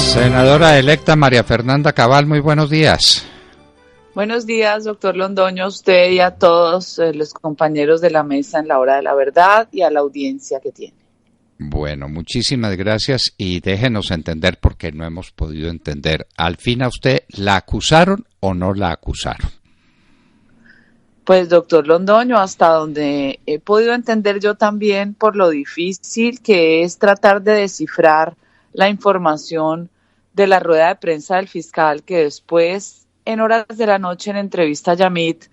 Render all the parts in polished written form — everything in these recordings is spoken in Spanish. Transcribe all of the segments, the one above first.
Senadora electa María Fernanda Cabal, muy buenos días. Buenos días, doctor Londoño, a usted y a todos los compañeros de la mesa en la hora de la verdad y a la audiencia que tiene. Bueno, muchísimas gracias y déjenos entender porque no hemos podido entender. ¿Al fin a usted la acusaron o no la acusaron? Pues, doctor Londoño, hasta donde he podido entender yo también por lo difícil que es tratar de descifrar la información de la rueda de prensa del fiscal, que después, en horas de la noche en entrevista a Yamit,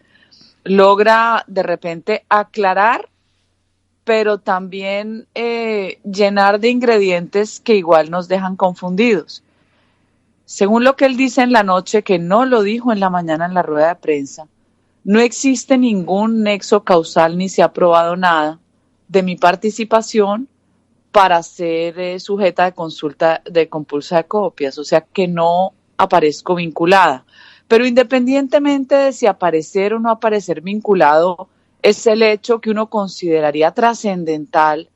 logra de repente aclarar, pero también llenar de ingredientes que igual nos dejan confundidos. Según lo que él dice en la noche, que no lo dijo en la mañana en la rueda de prensa, no existe ningún nexo causal ni se ha probado nada de mi participación para ser sujeta de consulta de compulsa de copias, o sea que no aparezco vinculada. Pero independientemente de si aparecer o no aparecer vinculado, es el hecho que uno consideraría trascendental.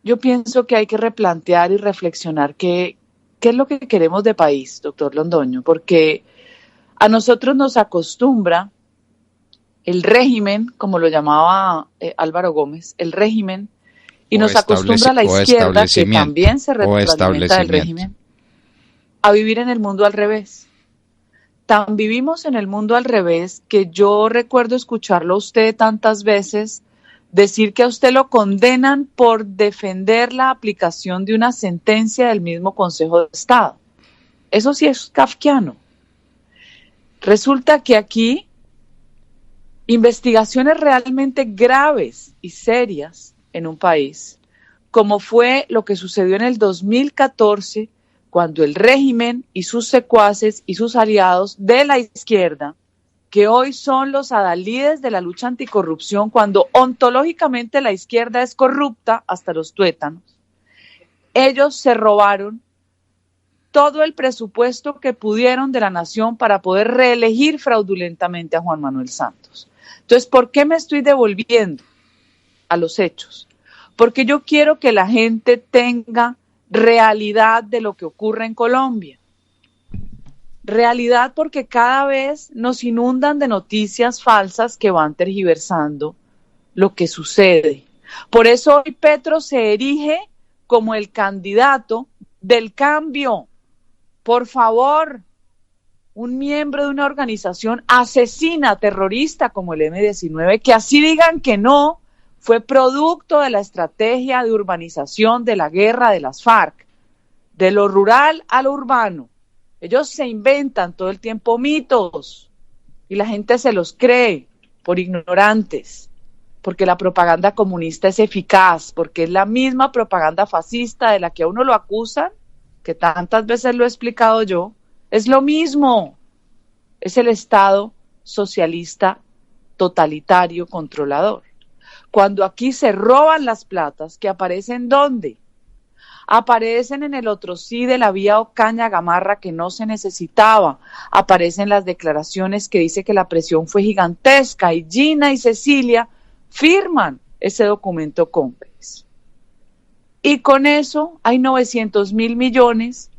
Yo pienso que hay que replantear y reflexionar qué es lo que queremos de país, doctor Londoño, porque a nosotros nos acostumbra el régimen, como lo llamaba Álvaro Gómez, el régimen, y nos acostumbra la izquierda, que también se retroalimenta del régimen, a vivir en el mundo al revés. Tan vivimos en el mundo al revés que yo recuerdo escucharlo a usted tantas veces decir que a usted lo condenan por defender la aplicación de una sentencia del mismo Consejo de Estado. Eso sí es kafkiano. Resulta que aquí investigaciones realmente graves y serias en un país, como fue lo que sucedió en el 2014, cuando el régimen y sus secuaces y sus aliados de la izquierda, que hoy son los adalides de la lucha anticorrupción, cuando ontológicamente la izquierda es corrupta hasta los tuétanos, ellos se robaron todo el presupuesto que pudieron de la nación para poder reelegir fraudulentamente a Juan Manuel Santos. Entonces, ¿por qué me estoy devolviendo a los hechos? Porque yo quiero que la gente tenga realidad de lo que ocurre en Colombia. Realidad porque cada vez nos inundan de noticias falsas que van tergiversando lo que sucede. Por eso hoy Petro se erige como el candidato del cambio. Por favor, un miembro de una organización asesina, terrorista como el M-19, que así digan que no, fue producto de la estrategia de urbanización de la guerra de las FARC, de lo rural a lo urbano. Ellos se inventan todo el tiempo mitos y la gente se los cree por ignorantes, porque la propaganda comunista es eficaz, porque es la misma propaganda fascista de la que a uno lo acusan, que tantas veces lo he explicado yo, es lo mismo, es el Estado socialista totalitario controlador. Cuando aquí se roban las platas, que aparecen ¿dónde? Aparecen en el otro sí de la vía Ocaña Gamarra que no se necesitaba, aparecen las declaraciones que dice que la presión fue gigantesca y Gina y Cecilia firman ese documento cómplice. Y con eso hay 900.000 millones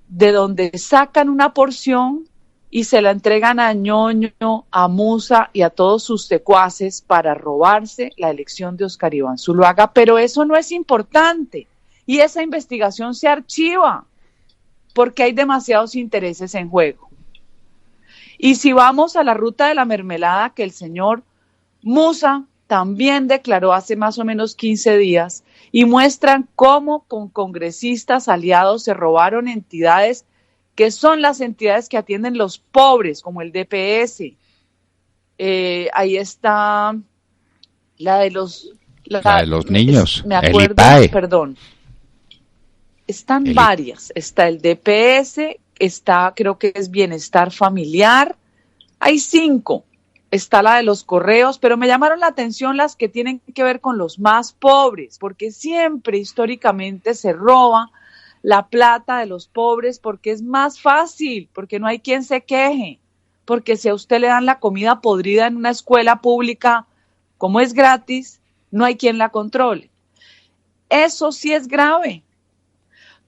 de donde sacan una porción y se la entregan a Ñoño, a Musa y a todos sus secuaces para robarse la elección de Oscar Iván Zuluaga, pero eso no es importante y esa investigación se archiva porque hay demasiados intereses en juego. Y si vamos a la ruta de la mermelada que el señor Musa también declaró hace más o menos 15 días y muestran cómo con congresistas aliados se robaron entidades que son las entidades que atienden los pobres, como el DPS. Ahí está la de los niños, me acuerdo, el IPAE. Perdón. Están varias. Está el DPS, está, creo que es Bienestar Familiar. Hay 5. Está la de los correos, pero me llamaron la atención las que tienen que ver con los más pobres, porque siempre históricamente se roba la plata de los pobres porque es más fácil, porque no hay quien se queje, porque si a usted le dan la comida podrida en una escuela pública, como es gratis, no hay quien la controle. Eso sí es grave,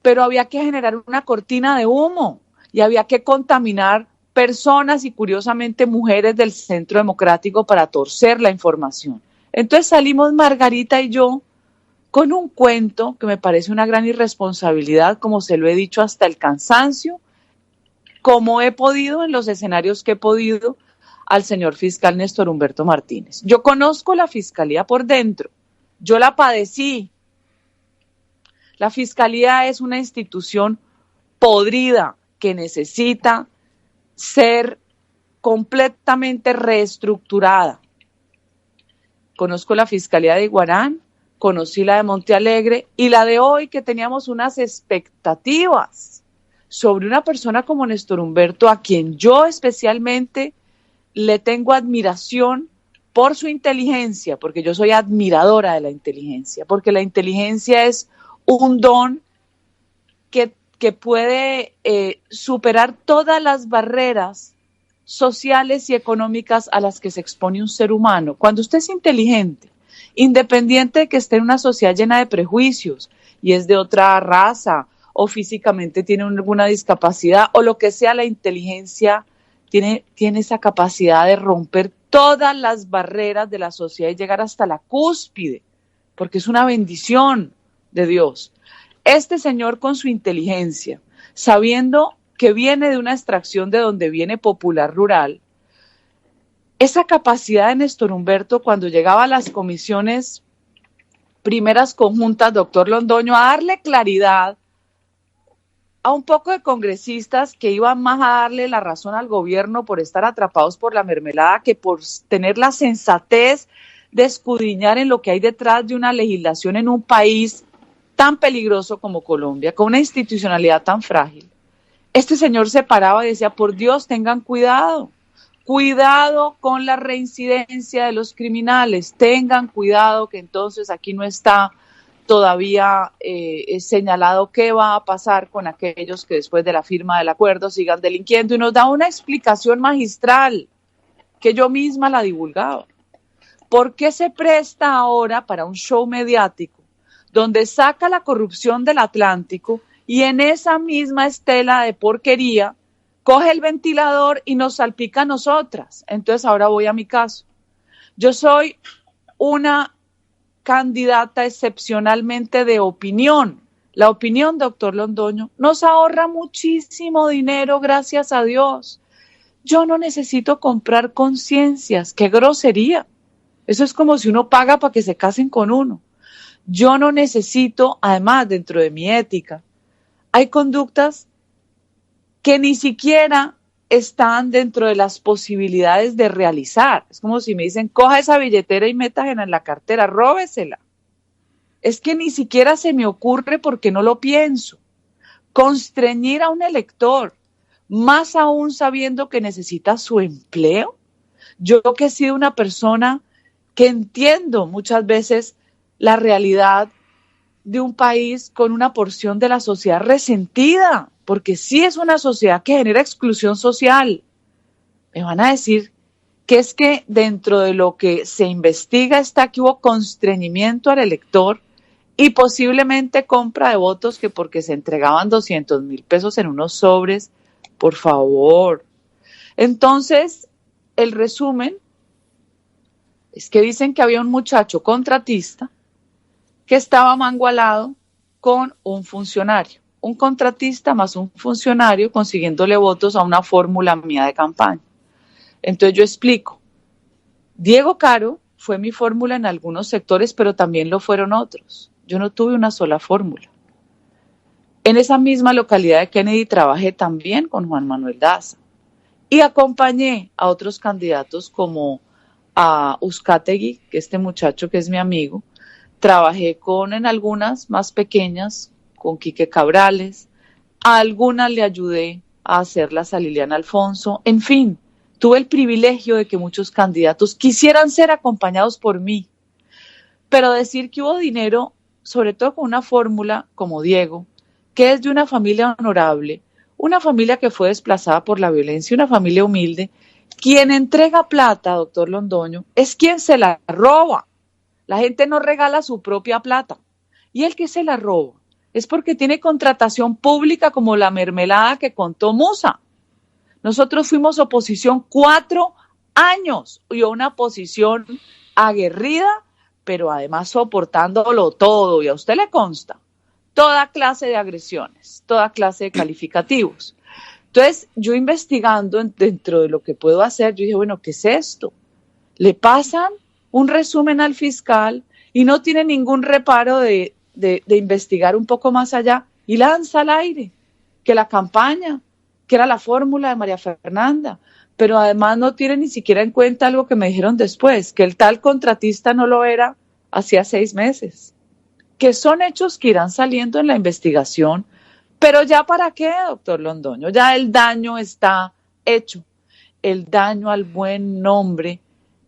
pero había que generar una cortina de humo y había que contaminar personas y curiosamente mujeres del Centro Democrático para torcer la información. Entonces salimos Margarita y yo con un cuento que me parece una gran irresponsabilidad, como se lo he dicho hasta el cansancio, como he podido en los escenarios que he podido, al señor fiscal Néstor Humberto Martínez. Yo conozco la fiscalía por dentro, yo la padecí. La fiscalía es una institución podrida que necesita ser completamente reestructurada. Conozco la fiscalía de Iguarán, conocí la de Monte Alegre y la de hoy, que teníamos unas expectativas sobre una persona como Néstor Humberto, a quien yo especialmente le tengo admiración por su inteligencia, porque yo soy admiradora de la inteligencia, porque la inteligencia es un don que puede superar todas las barreras sociales y económicas a las que se expone un ser humano. Cuando usted es inteligente, independiente de que esté en una sociedad llena de prejuicios y es de otra raza o físicamente tiene alguna discapacidad o lo que sea, la inteligencia tiene esa capacidad de romper todas las barreras de la sociedad y llegar hasta la cúspide, porque es una bendición de Dios. Este señor, con su inteligencia, sabiendo que viene de una extracción de donde viene popular rural, esa capacidad de Néstor Humberto, cuando llegaba a las comisiones primeras conjuntas, doctor Londoño, a darle claridad a un poco de congresistas que iban más a darle la razón al gobierno por estar atrapados por la mermelada que por tener la sensatez de escudriñar en lo que hay detrás de una legislación en un país tan peligroso como Colombia, con una institucionalidad tan frágil. Este señor se paraba y decía, por Dios, tengan cuidado, cuidado con la reincidencia de los criminales, tengan cuidado que entonces aquí no está todavía señalado qué va a pasar con aquellos que después de la firma del acuerdo sigan delinquiendo, y nos da una explicación magistral que yo misma la divulgaba. ¿Por qué se presta ahora para un show mediático donde saca la corrupción del Atlántico y en esa misma estela de porquería coge el ventilador y nos salpica a nosotras? Entonces ahora voy a mi caso. Yo soy una candidata excepcionalmente de opinión. La opinión, doctor Londoño, nos ahorra muchísimo dinero, gracias a Dios. Yo no necesito comprar conciencias, qué grosería. Eso es como si uno paga para que se casen con uno. Yo no necesito, además, dentro de mi ética, hay conductas que ni siquiera están dentro de las posibilidades de realizar. Es como si me dicen, coja esa billetera y métasela en la cartera, róbesela. Es que ni siquiera se me ocurre porque no lo pienso. Constreñir a un elector, más aún sabiendo que necesita su empleo. Yo que he sido una persona que entiendo muchas veces la realidad de un país con una porción de la sociedad resentida, porque sí es una sociedad que genera exclusión social. Me van a decir que es que dentro de lo que se investiga está que hubo constreñimiento al elector y posiblemente compra de votos, que porque se entregaban 200,000 pesos en unos sobres, por favor. Entonces, el resumen es que dicen que había un muchacho contratista que estaba mangualado con un funcionario, un contratista más un funcionario consiguiéndole votos a una fórmula mía de campaña. Entonces yo explico, Diego Caro fue mi fórmula en algunos sectores, pero también lo fueron otros. Yo no tuve una sola fórmula. En esa misma localidad de Kennedy trabajé también con Juan Manuel Daza y acompañé a otros candidatos como a Uzcategui, que este muchacho que es mi amigo. Trabajé en algunas más pequeñas, con Quique Cabrales, a algunas le ayudé a hacerlas a Liliana Alfonso, en fin, tuve el privilegio de que muchos candidatos quisieran ser acompañados por mí, pero decir que hubo dinero, sobre todo con una fórmula como Diego, que es de una familia honorable, una familia que fue desplazada por la violencia, una familia humilde, quien entrega plata, doctor Londoño, es quien se la roba. La gente no regala su propia plata. Y el que se la roba es porque tiene contratación pública como la mermelada que contó Musa. Nosotros fuimos oposición 4 años y una oposición aguerrida, pero además soportándolo todo, y a usted le consta, toda clase de agresiones, toda clase de calificativos. Entonces, yo investigando dentro de lo que puedo hacer, yo dije, bueno, ¿qué es esto? Le pasan un resumen al fiscal y no tiene ningún reparo de investigar un poco más allá y lanza al aire que la campaña, que era la fórmula de María Fernanda, pero además no tiene ni siquiera en cuenta algo que me dijeron después, que el tal contratista no lo era hacía 6 meses, que son hechos que irán saliendo en la investigación, pero ya para qué, doctor Londoño, ya el daño está hecho, el daño al buen nombre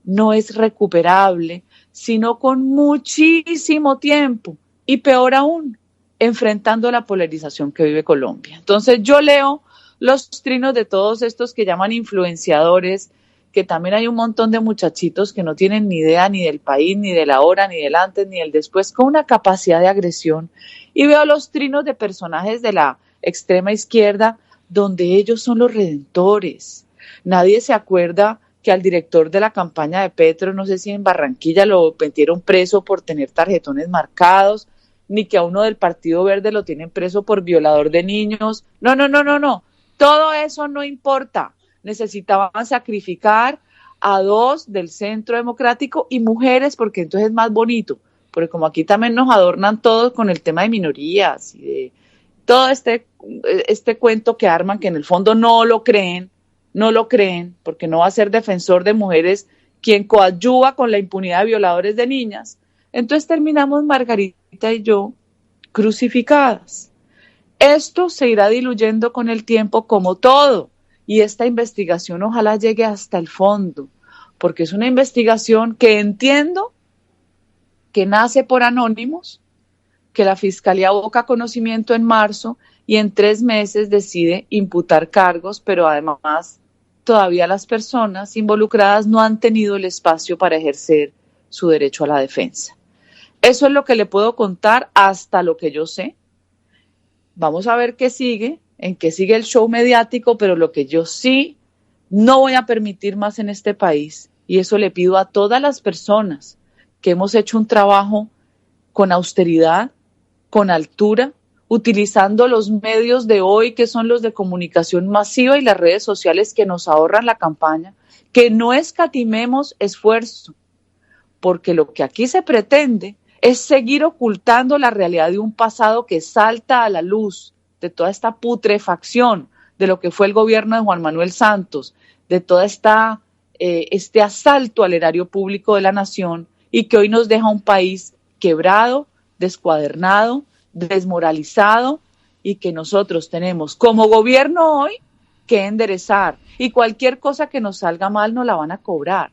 no es recuperable, sino con muchísimo tiempo y peor aún, enfrentando la polarización que vive Colombia. Entonces yo leo los trinos de todos estos que llaman influenciadores, que también hay un montón de muchachitos que no tienen ni idea ni del país, ni de la hora, ni del antes, ni del después, con una capacidad de agresión. Y veo los trinos de personajes de la extrema izquierda, donde ellos son los redentores. Nadie se acuerda que al director de la campaña de Petro, no sé si en Barranquilla lo metieron preso por tener tarjetones marcados, ni que a uno del Partido Verde lo tienen preso por violador de niños. No. Todo eso no importa. Necesitaban sacrificar a 2 del Centro Democrático y mujeres, porque entonces es más bonito. Porque como aquí también nos adornan todos con el tema de minorías y de todo este cuento que arman, que en el fondo no lo creen, porque no va a ser defensor de mujeres quien coadyuva con la impunidad de violadores de niñas. Entonces terminamos Margarita y yo crucificadas. Esto se irá diluyendo con el tiempo como todo, y esta investigación ojalá llegue hasta el fondo, porque es una investigación que entiendo que nace por anónimos, que la Fiscalía aboca conocimiento en marzo y en 3 meses decide imputar cargos, pero además todavía las personas involucradas no han tenido el espacio para ejercer su derecho a la defensa. Eso es lo que le puedo contar hasta lo que yo sé. Vamos a ver qué sigue, en qué sigue el show mediático, pero lo que yo sí no voy a permitir más en este país, y eso le pido a todas las personas que hemos hecho un trabajo con austeridad, con altura, utilizando los medios de hoy, que son los de comunicación masiva y las redes sociales que nos ahorran la campaña, que no escatimemos esfuerzo, porque lo que aquí se pretende es seguir ocultando la realidad de un pasado que salta a la luz, de toda esta putrefacción de lo que fue el gobierno de Juan Manuel Santos, de toda este asalto al erario público de la nación, y que hoy nos deja un país quebrado, descuadernado, desmoralizado, y que nosotros tenemos como gobierno hoy que enderezar, y cualquier cosa que nos salga mal no la van a cobrar,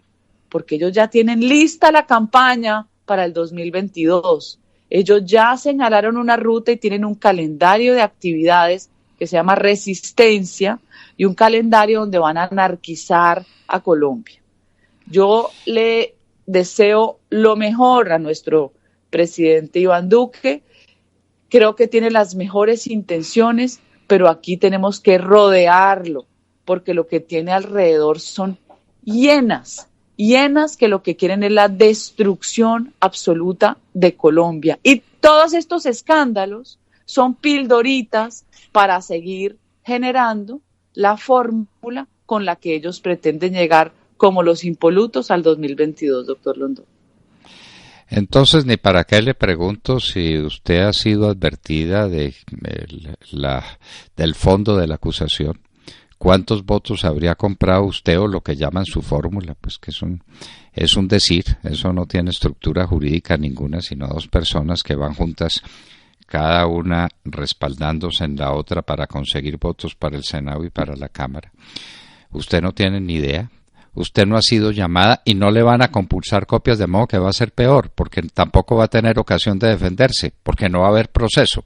porque ellos ya tienen lista la campaña para el 2022. Ellos ya señalaron una ruta y tienen un calendario de actividades que se llama Resistencia, y un calendario donde van a anarquizar a Colombia. Yo le deseo lo mejor a nuestro presidente Iván Duque. Creo que tiene las mejores intenciones, pero aquí tenemos que rodearlo, porque lo que tiene alrededor son hienas que lo que quieren es la destrucción absoluta de Colombia. Y todos estos escándalos son pildoritas para seguir generando la fórmula con la que ellos pretenden llegar como los impolutos al 2022, doctor Londoño. Entonces, ni para qué le pregunto si usted ha sido advertida del fondo de la acusación. ¿Cuántos votos habría comprado usted, o lo que llaman su fórmula? Pues que es un decir, eso no tiene estructura jurídica ninguna, sino 2 personas que van juntas, cada una respaldándose en la otra para conseguir votos para el Senado y para la Cámara. Usted no tiene ni idea, usted no ha sido llamada y no le van a compulsar copias, de modo que va a ser peor, porque tampoco va a tener ocasión de defenderse, porque no va a haber proceso.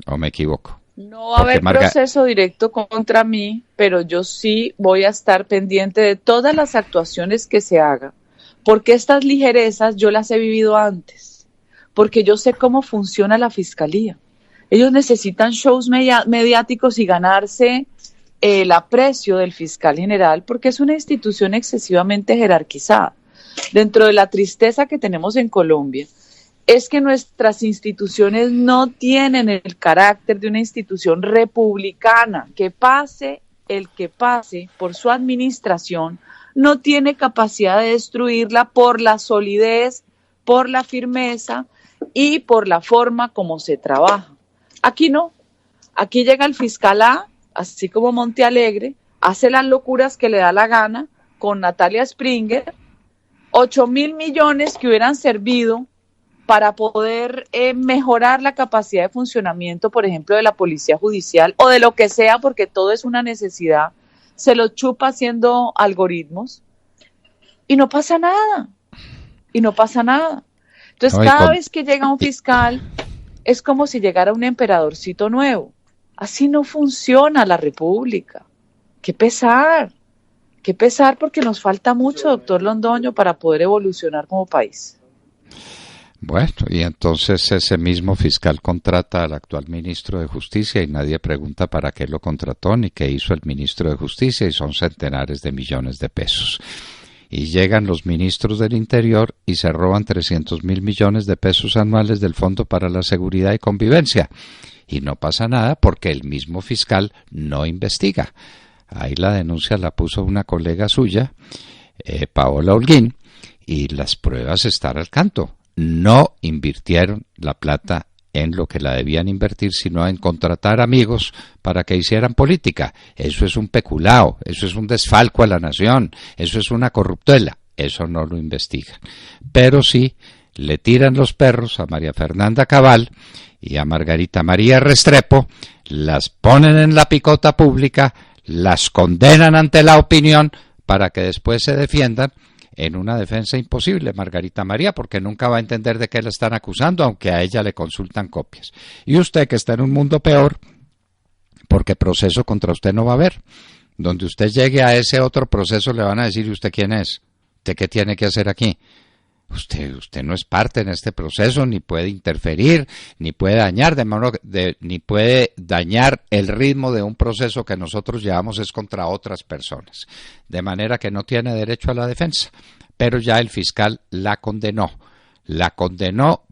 ¿O me equivoco? No va a haber proceso directo contra mí, pero yo sí voy a estar pendiente de todas las actuaciones que se hagan, porque estas ligerezas yo las he vivido antes. porque yo sé cómo funciona la fiscalía. Ellos necesitan shows mediáticos y ganarse el aprecio del fiscal general porque es una institución excesivamente jerarquizada. Dentro de la tristeza que tenemos en Colombia, es que nuestras instituciones no tienen el carácter de una institución republicana, que pase el que pase por su administración, no tiene capacidad de destruirla por la solidez, por la firmeza y por la forma como se trabaja. Aquí no, aquí llega el fiscal A, así como Montealegre, hace las locuras que le da la gana con Natalia Springer, 8.000 millones que hubieran servido para poder mejorar la capacidad de funcionamiento, por ejemplo, de la policía judicial o de lo que sea, porque todo es una necesidad, se lo chupa haciendo algoritmos y no pasa nada, y no pasa nada. Entonces, cada vez que llega un fiscal, es como si llegara un emperadorcito nuevo. Así no funciona la República. Qué pesar porque nos falta mucho, doctor Londoño, para poder evolucionar como país. Bueno, y entonces ese mismo fiscal contrata al actual ministro de Justicia y nadie pregunta para qué lo contrató ni qué hizo el ministro de Justicia y son centenares de millones de pesos. Y llegan los ministros del Interior y se roban 300.000 millones de pesos anuales del Fondo para la Seguridad y Convivencia. Y no pasa nada porque el mismo fiscal no investiga. Ahí la denuncia la puso una colega suya, Paola Holguín, y las pruebas están al canto. No invirtieron la plata en lo que la debían invertir, sino en contratar amigos para que hicieran política. Eso es un peculado, eso es un desfalco a la nación, eso es una corruptela. Eso no lo investigan. Pero sí le tiran los perros a María Fernanda Cabal y a Margarita María Restrepo, las ponen en la picota pública, las condenan ante la opinión para que después se defiendan en una defensa imposible, Margarita María, porque nunca va a entender de qué la están acusando, aunque a ella le consultan copias. Y usted, que está en un mundo peor, porque proceso contra usted no va a haber. Donde usted llegue a ese otro proceso le van a decir, ¿y usted quién es? ¿Usted qué tiene que hacer aquí? Usted no es parte en este proceso, ni puede interferir, ni puede dañar, ni puede dañar el ritmo de un proceso que nosotros llevamos es contra otras personas. De manera que no tiene derecho a la defensa. Pero ya el fiscal la condenó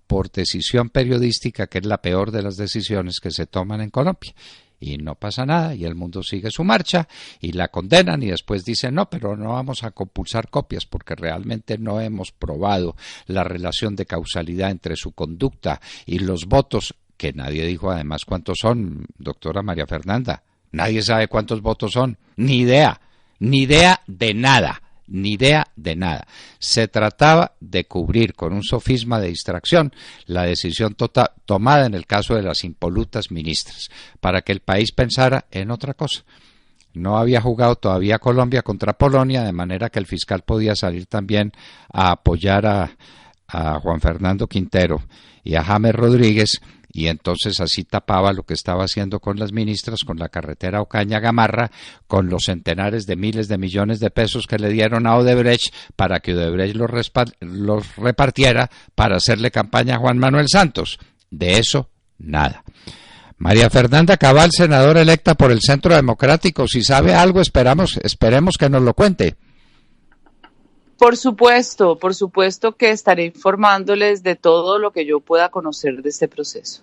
por decisión periodística, que es la peor de las decisiones que se toman en Colombia. Y no pasa nada, y el mundo sigue su marcha, y la condenan, y después dicen, no, pero no vamos a compulsar copias, porque realmente no hemos probado la relación de causalidad entre su conducta y los votos, que nadie dijo además cuántos son, doctora María Fernanda. Nadie sabe cuántos votos son, ni idea de nada. Ni idea de nada. Se trataba de cubrir con un sofisma de distracción la decisión tomada en el caso de las impolutas ministras, para que el país pensara en otra cosa. No había jugado todavía Colombia contra Polonia, de manera que el fiscal podía salir también a apoyar a Juan Fernando Quintero y a James Rodríguez, y entonces así tapaba lo que estaba haciendo con las ministras, con la carretera Ocaña-Gamarra, con los centenares de miles de millones de pesos que le dieron a Odebrecht para que Odebrecht los repartiera para hacerle campaña a Juan Manuel Santos. De eso, nada. María Fernanda Cabal, senadora electa por el Centro Democrático, si sabe algo, esperemos que nos lo cuente. Por supuesto que estaré informándoles de todo lo que yo pueda conocer de este proceso.